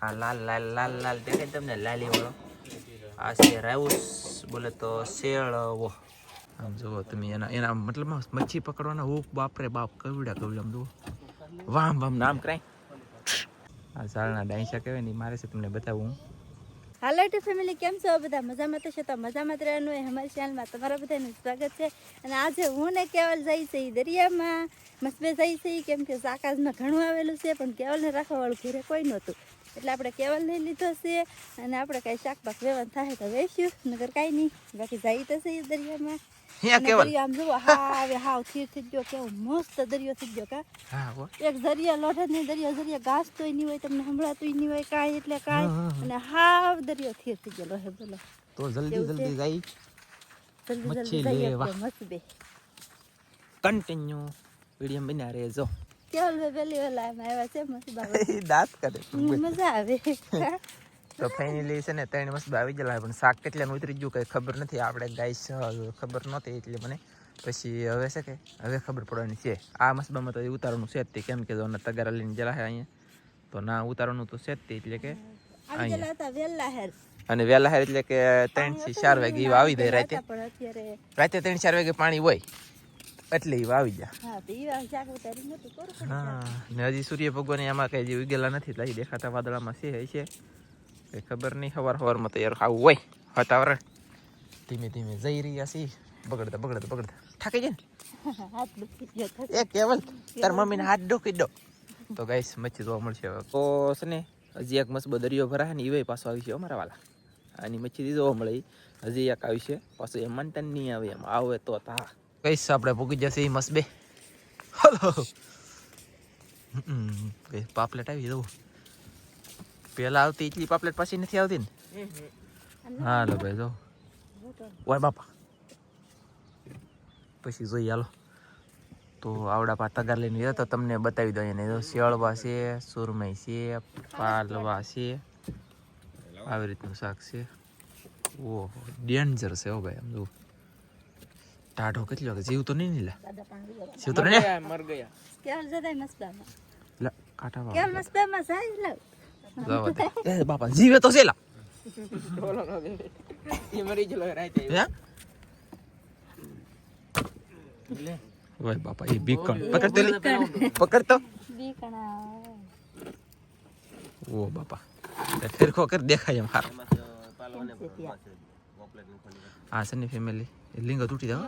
આ લાલ લાલ લાલ લાલ દેખાય તમને લાલી વાળો આ છે રાઉસ બોલે તો શેળવો આમ જુઓ તમે એના મતલબ મચ્છી પકડવાના હૂક બાપરે બાપ કવડા આમ જુઓ વામ વામ નામ કરાય આ ઝાડના ડાયસા કહેવાય ને મારે છે તમને બતાવું હાલો ટુ ફેમિલી, કેમ છો બધા? મજામાં તો છે તો મજામાં જ રહેવાનું હોય. અમારી ચેનલમાં તમારા બધાનું સ્વાગત છે. અને આજે હું ને કેવલ જઈ છે દરિયામાં મસ્બે જઈ છે, કેમ કે શાકાજમાં ઘણું આવેલું છે પણ કેવલને રાખવાવાળું ઘરે કોઈ નહોતું, એટલે આપણે કેવલ લઈ લીધો છે. અને આપણે કાંઈ શાકભાગ વેવન થાય તો વેચ્યું, નગર કાંઈ નહીં, બાકી જઈ તો છે દરિયામાં. દરિયો આમ જુઓ હાવ થીર થઈ ગયો, કેવો મસ્ત દરિયો થઈ ગયો કા. એક દરિયા લોઢે નહીં, દરિયા ઘાસ તોય નહીં હોય, તમને સંભળાતું નહીં હોય કાંઈ, એટલે કાંઈ. અને હાવ દરિયો થીર થઈ ગયેલો હે. બોલો તો જલ્દી જલ્દી જઈ મચ્છી લેવા મસ્બે કન્ટિન્યુ વિડિયો બના રહેજો. કેવલ ભાઈ પેલી વેલા એમાં આવ્યા છે મસ્બા દાંત કરે મજા આવે. તો ફાઇનલી છે ને 3 મસ્ત આવી ગયેલા, પણ શાક કેટલાનું ઉતરી ગયું કઈ ખબર નથી. આપણે ગાઈસ ખબર નહોતી એટલે મને પછી હવે છે કે હવે ખબર પડવાની છે. આ મસ્બામાં તો ઉતારવાનું છે જ તે, કેમ કે જો તગારા લઈને ગયેલા છે અહીંયા, તો ના ઉતારવાનું તો છે જ તે, એટલે કે અને વેલા હેર એટલે કે 3 થી 4 વાગે એવા આવી જાય રાતે. રાતે 3-4 વાગે પાણી હોય એટલે એવા આવી જાય. હા ને હજી સૂર્ય ભગવાન એમાં કઈ જે ઉગેલા નથી, એટલે દેખાતા વાદળામાં છે કઈ ખબર નહીં. સવારમાં તો યાર આવું હોય વાતાવરણ. ધીમે ધીમે જઈ રહ્યા છીએ, બગડતા થાકી જાય ને એ કેવલ તાર મમ્મીને હાથ ડોકી દો તો ગાઈસ મચ્છી જોવા મળશે. તો છે ને હજી એક મસ્ત દરિયો ભરાય ને એ પાછો આવી છે અમારા વાલા. આની મચ્છી જોવા મળે હજી એક આવી છે પાછું, એમ માનતા નહીં આવે, એમ આવે તો હા કઈશ આપણે ભૂગી જશે એ મસ્ત બે. પાપલેટ આવી જવું પેલા આવતી એટલી પાપલેટ પાછી નથી આવતી ને. હા લો ભાઈ જો ઓય બાપા પછી જોઈએ હાલો. તો આવડા પા તગાર લઈને ગયા તો તમને બતાવી દો. એને શેળવા છે, સુરમઈ છે, પાલવા છે, આવી રીતનું શાક છે. ઓહો ડેન્જર છે હો ભાઈ. આમ જો ટાઢો કેટલો કે જીવ તો નહીં ને જીવ તો નહીં મર ગયા. કેવલ જતા મસ્બામાં લા કાટા કેવલ મસ્બામાં જાય લે એ બાપા જીવે તો છે લા બોલો નો દે ઈ મરી ગયો રાતે. હે લે ઓય બાપા એ બીકણ પકડ તો પકડ તો બીકણા. ઓ બાપા ફેરખો કર દેખાય એમ હારો. આ સની ફેમિલી લિંગો તૂટી જાવ.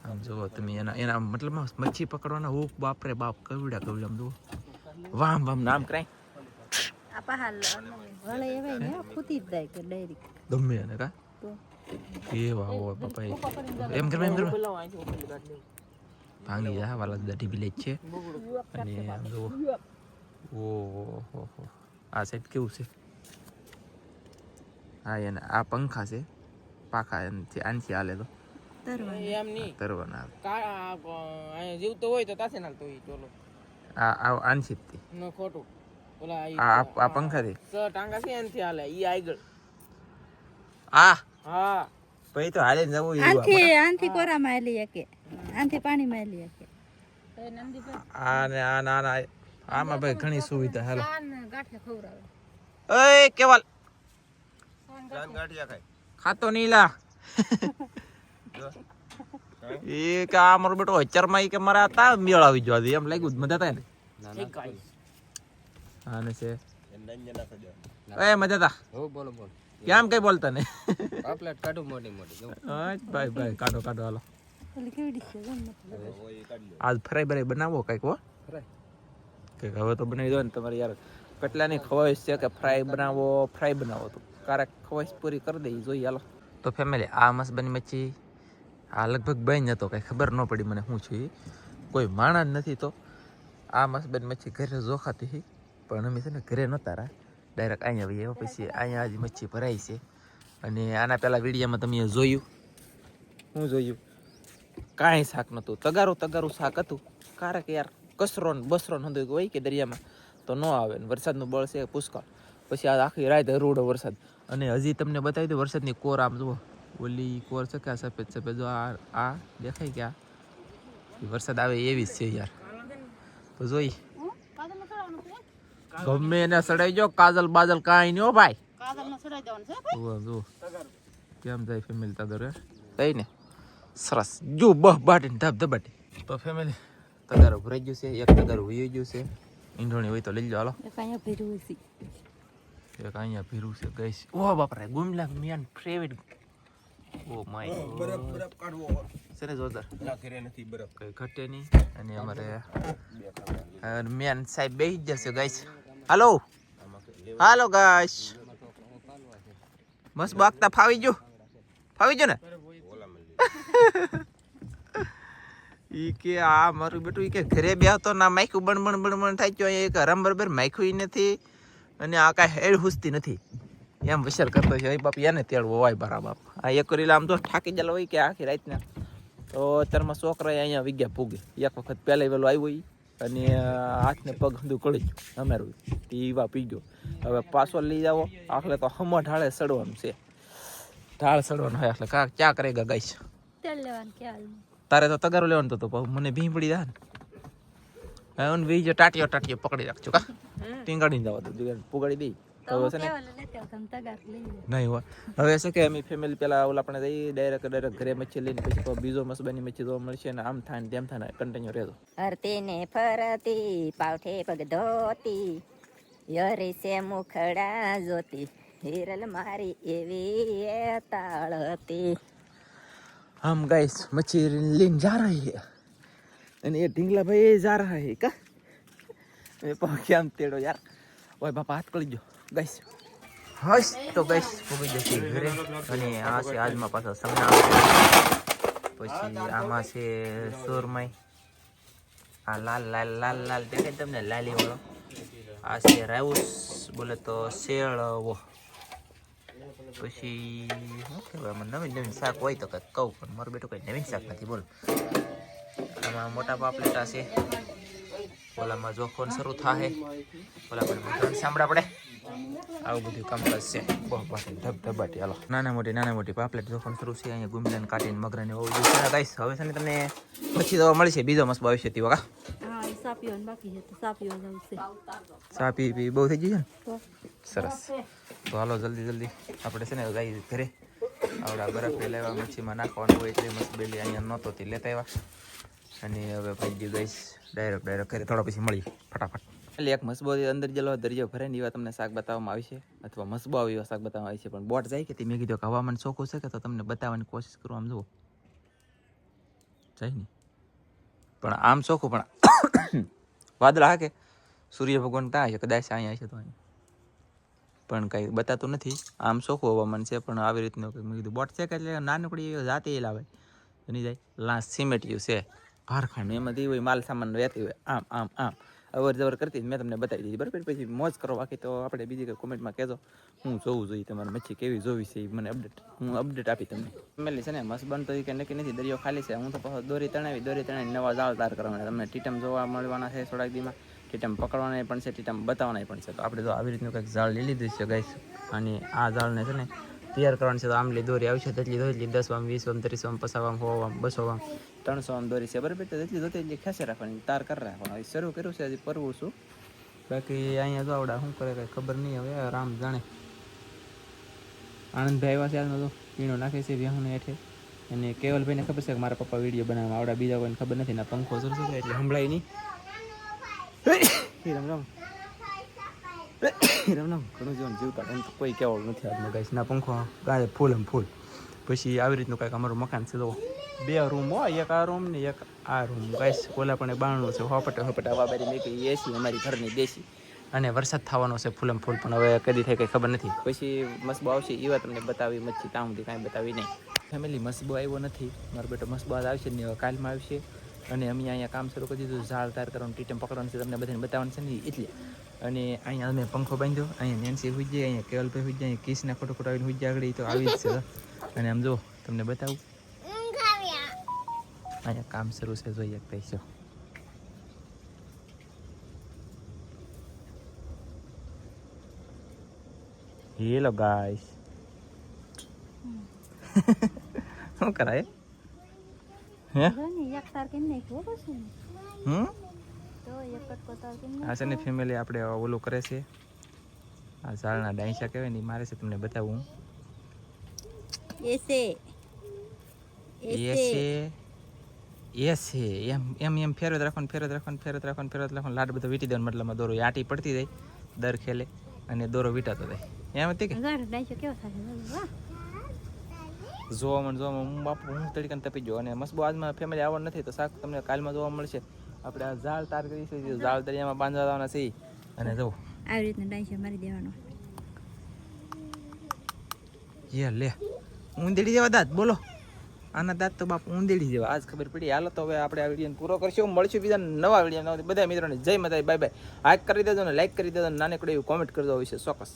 આમ જુઓ તમે એના મતલબ મચ્છી પકડવાના હૂક બાપરે બાપ કવડા આમ જુઓ વામ વામ નામ કરાય. આપા હાલ વળે એવાય ને ફૂટી જ જાય કે ડાયરેક્ટ ગમે ને કા કેવા હોય બાપા એમ કર ભાંગી જા વાલા દાઢી બી લે છે. અને આમ જુઓ ઓહો આ સાઈડ કેવું છે. હા એને આ પંખા છે પાખા એનથી આનથી હાલે તો એમ નહીં તરવાના અહીંયા જીવતો હોય તો તાસે નાલ તો ઈ ચોલો આ આનથી જ નો ખોટું ઓલા આ પંખાથી ટાંગા છે એનથી હાલે ઈ આગળ. આ હા પછી તો હાલે જવું આનથી કોરામાં એલી કે આનથી પાણીમાં એલી કે આ ને આ ના ના આમાં ભાઈ ઘણી સુવિધા. હાલો ગાંઠે ખવરાવે ઓય કેવલ ખાતો નહીં લા એ કે આ મારો બેટો હચરમાં ઈ કે મારા તા મેળ આવી જવા દે એમ લાગ્યું મજા થાય ને. હા ને છે એ મજા તા હો બોલો બોલો કેમ કઈ બોલતા ને પાપલેટ કાઢો મોટી મોટી. હા ભાઈ કાઢો હાલો. ઓલી કેવડી છે આજ ફ્રાય બરાઈ બનાવો કઈક હો કઈક હવે તો બનાવી દો ને તમારે યાર. કેટલાની ખવાઈશ છે કે ફ્રાય બનાવો તો કારક ખવાઈશ પૂરી કરી દઈ જોઈએ હાલો. તો ફેમિલી આ મસ્ત બની મચ્છી આ લગભગ બન હતો, કઈ ખબર ન પડી મને શું છે, કોઈ માણા જ નથી. તો આ મસ્ત બની મચ્છી ઘરે જોખાતી પણ અમે છે ને ઘરે નહોતા રહ્યા, ડાયરેક્ટ અહીંયા આવીએ. પછી અહીંયા આજે મચ્છી ભરાઈ છે. અને આના પહેલાં વિડીયોમાં તમે જોયું શું જોયું કાંઈ શાક નહોતું, તગારું શાક હતું. કારક યાર કસરો ને બસરો નહોતું હોય કે દરિયામાં તો ન આવે ને વરસાદનું બળ છે પુષ્કળ. પછી આ આખી રાત રૂડો વરસાદ. અને હજી તમને બતાવી દઉં વરસાદની કોર આમ જુઓ ઓલી કોર છે કે આ સફેદ જો આ દેખાય કે આ વરસાદ આવે એવી જ છે યાર. તો જોઈ ગમે એને સડાઈ જો કાજલ બાજલ કાંઈ નહીં હો ભાઈ. કાજલનો સડાઈ દેવાનો છે જુઓ કેમ જાય ફેમિલી તગર થઈ ને સરસ જો બહ બાટીને ધબ ધબાટી. તો ફેમિલી તગારું ભરાઈ ગયું છે, એક તગારું વહી ગયું છે. ઈંધોણી હોય તો લઈ જાઓ હાલો. એક અહીંયા ભેરું છે. એક અહીંયા ભીરું છે ગઈશ. ઓ બાપરે Gumla Mian favourite. Oh my બરફ કાઢવો સરસ જોરદાર. ના ઘરે નથી બરફ. કઈ ઘટે નહીં. અને અમારે મિયાન સાહેબ બેસી જ જશે ગાઈસ. હાલો હાલો ગાઈસ. મસ્ત બાગતા ફાવી ગયો ને. ઈ કે આ મારું બેટું ઈ કે ઘરે બેહતો ના માઈકું બણ થાય છે. એક હરામ બરાબર માઈકું ઈ નથી અને આ કાંઈ હેડ હુસતી નથી એમ વિચાર કરતો છે. બાપ એને તેડવો હોય બારા બાપ. આ એક રીલા આમ તો ઠાકી જલ હોય કે આખી રાતના. તો અત્યારમાં છોકરા અહીંયા વિગ્યા પૂગે. એક વખત પહેલા વેલો આવ્યો ઈ અને હાથને પગ હંધું કળી ગયું અમારું ઈવા પી ગયો. હવે પાછો લઈ જાવો આખલે તો હમો ઢાળે સડવાનું છે. ઢાળ સડવાનું હોય એટલે ક્યાં કરેગા ગાઈશ. તેલ લેવાનું કે હાલ તારે તો તગારો લેવાનું તો મને ભી પડી જાય ને. હવે વીજ ટાટીઓ પકડી રાખજો કા ટીંગાડીને જવા દો પુગાડી દઈ. તો કેવા લેતે તમ તગાર લઈ લે. નહીં હોય હવે છે કે અમે ફેમિલી પેલા ઓલા આપણે જઈએ ડાયરેક્ટ ઘરે મચ્છી લઈને પછી તો બીજો મસબાની મચ્છી જોવા મળશે ને આમ થાય ને તેમ થાય ને કન્ટિન્યુ રહેજો. હરતી ને ફરતી પાવઠે પગ ધોતી યરી સે મુખડા જોતી હિરલ મારી એવી એ તાળતી. हम गाइस मच्छी लेने जा रहे हैं અને ये ढींगला भाई जा रहा है का मैं पहुंच आम तेड़ो यार ओए बापा हाथ कળી જો ગાइस. હસ તો ગાइस પૂગી જશે ઘરે. અને આ છે આજમાં પાછા સંગના પછી આમાં છે સુરમઈ. આ લાલ લાલ લાલ લાલ દેખાય તમને લાલી વાળો. આ છે રાઉસ બોલે તો શેળવો. પછી શું કહેવાય મને નવીન શાક હોય તો કંઈક કહું પણ મારું બેટું કંઈ નવીન શાક નથી બોલ. આમાં મોટા પાપલેટા છે. ઓલામાં જોખોન શરૂ થાય ઓલા પણ ત્રણ સાંભળા પડે. આવું બધું કામકાજ છે. બહુ બાટી ધબધબાટી હાલો. નાના મોટી પાપલેટ જોખોન શરૂ છે. અહીંયા ગુમલાને કાઢીને મગરાને હોવું જોઈએ ગાઈસ. હવે છે ને તમને પછી દવા મળશે બીજો મસ્ત ભવિષ્ય થી વગા. હા એ સાપીઓ બાકી છે તો સાપીઓ જવું છે. ચા પી બહુ થઈ ગઈ છે ને સરસ. તો હાલો જલ્દી આપણે છે ને ગાઈ ઘરે આવડા બરફ લેવા મચ્છીમાં નાખવાનું હોય એટલે મસ્ત બેલી અહીંયા નહોતો તે લેતા આવ્યા. અને હવે ભાઈ ગઈશ ડાયરેક્ટ ઘરે થોડા પછી મળી ફટાફટ. એટલે એક મસબો અંદર જેલો દરિયો ભરે ને એવા તમને શાક બતાવવામાં આવશે અથવા મસબો આવે એવા શાક બતાવવામાં આવે છે. પણ બોટ જાય કે તે મેં કીધું કે હવામાન ચોખ્ખું છે કે તો તમને બતાવવાની કોશિશ કરું. આમ જુઓ જાય ને પણ આમ ચોખ્ખું પણ વાદળા હા કે સૂર્ય ભગવાન ક્યાં છે કદાચ અહીંયા છે તો અહીં પણ કંઈ બતાતું નથી. આમ ચોખ્ખું હવામાન છે પણ આવી રીતનું કંઈક મેં કીધું બોટ છે કે એટલે નાનકડી જાતે લાવે એની જાય લાસ્ટ સિમેન્ટિયું છે કારખાનું એમાંથી હોય માલ સામાન રહેતી હોય આમ આમ આમ અવર જવર કરતી મેં તમને બતાવી દીધી બરાબર. પછી મોજ કરો બાકી તો આપણે બીજી કંઈ કોમેન્ટમાં કહેજો હું જોવું જોઈએ તમારે મચ્છી કેવી જોવી છે એ મને હું અપડેટ આપી તમને. ફેમિલી છે ને મસ્ત બનતો કે નક્કી નથી. દરિયો ખાલી છે. હું તો દોરી તણાવી નવા જાળ તાર કરવાના. તમને ટીટમ જોવા મળવાના છે થોડાક દીમાં. ટીટમ પકડવાના પણ છે ટીટમ બતાવવાના પણ છે. તો આપણે તો આવી રીતનું કંઈક જાળ લઈ લીધું છે ગાઈસ. અને આ જાળને છે ને તૈયાર કરવાની છે. તો આમલી દોરી આવશે તેટલી 10 આમ 20 આમ 30 આમ 50 આમ 100 આમ 200 આમ 300 આમ દોરી છે બરાબર. તો જેટલી જોતી એટલી ખેંચી રાખવાની તાર કરી રાખવાનું. શરૂ કર્યું છે હજી પરવું છું. બાકી અહીંયા જો આવડા શું કરે કંઈ ખબર નહીં હવે રામ જાણે. આનંદભાઈ આવ્યા છે આજનો તો પીણો નાખે છે વ્યાહુને હેઠે. અને કેવલભાઈને ખબર છે કે મારા પપ્પા વિડીયો બનાવવા આવડા બીજા કોઈને ખબર નથી. ના પંખો ચડશે એટલે સંભળાય નહીં. રામ રામ ઘણું જીવન જીવતા એમ તો કોઈ કહેવાનું નથી આજમાં ગાઈસ. ના પંખો ગાય ફૂલ એમ ફૂલ. પછી આવી રીતનું કંઈક અમારું મકાન છે. તો 2 રૂમ હોય એક આ રૂમ ને એક આ રૂમ ગાઈસ. ઓલા પણ બારણું છે હોપટે હવા બારી મેકી એસી અમારી ઘરની દેશી. અને વરસાદ થવાનો છે ફૂલમ ફૂલ પણ હવે કદી થાય કંઈ ખબર નથી. પછી મસબો આવશે એવા તમને બતાવી મચ્છી ત્યાં સુધી કાંઈ બતાવી નહીં. ફેમિલી મસબો આવ્યો નથી મારો બેટો. મસબો આવશે ને હવે કાલમાં આવશે. અને અમે અહીંયા કામ શરૂ કરી દીધું. ઝાડ તાર કરવાનું ટીટમ પકડવાનું છે તમને બધાને બતાવવાનું છે ને એટલે. અને અહીંયા અમે પંખો બાંધ્યો. અહીંયા નેન્સી હુઈ જાય અહીંયા કેવલભાઈ હુઈ જાય અહીંયા કિસના ખોટું આવીને હુઈ જાય આગળ તો આવી જ છે. અને આમ જો તમને બતાવું અહીંયા કામ શરૂ છે જોઈએ પૈસો. હેલો ગાઈસ શું કરાય હે એક તાર કેમ નહીં ખબર છે ને હમ તો એક કટકો તાર કેમ આ છે ને ફેમિલી આપણે ઓલું કરે છે આ ઝાડના ડાંચા કહેવાય ને ઈ મારે છે તમને બતાવું એસે એસે એમ ફેરવત રાખવાનું લાડ બધો વીટી દેવાનો મતલબમાં દોરો આટી પડતી જાય દર ખેલે અને દોરો વીટાતો જાય એમ હતી કે ગાઢ ડાઈસો કેવો થાય વાહ જોવામાં હું બાપુ હું તરીકે તપી ગયો અને મસ્ત આજમાં ફેમિલી આવવાનું નથી તો શાક તમને કાલમાં જોવા મળશે આપણે આ ઝાડ તાર કરી છે ઝાડ દરિયામાં બાંધવાના છે અને જો આવી રીતના ડાઈસો મારી દેવાનો લે ઊંધેડી જેવા દાંત બોલો આના દાંત તો બાપ ઊંધેડી જેવા આજ ખબર પડી હાલો તો હવે આપણે આ વિડીયોને પૂરો કરશું મળશું બીજા નવા વિડીયો બધા મિત્રોને જય માતા બાય બાય લાઈક કરી દેજો ને લાઈક કરી દેજો નાનકડું એવું કોમેન્ટ કરી દો વિશે ચોક્કસ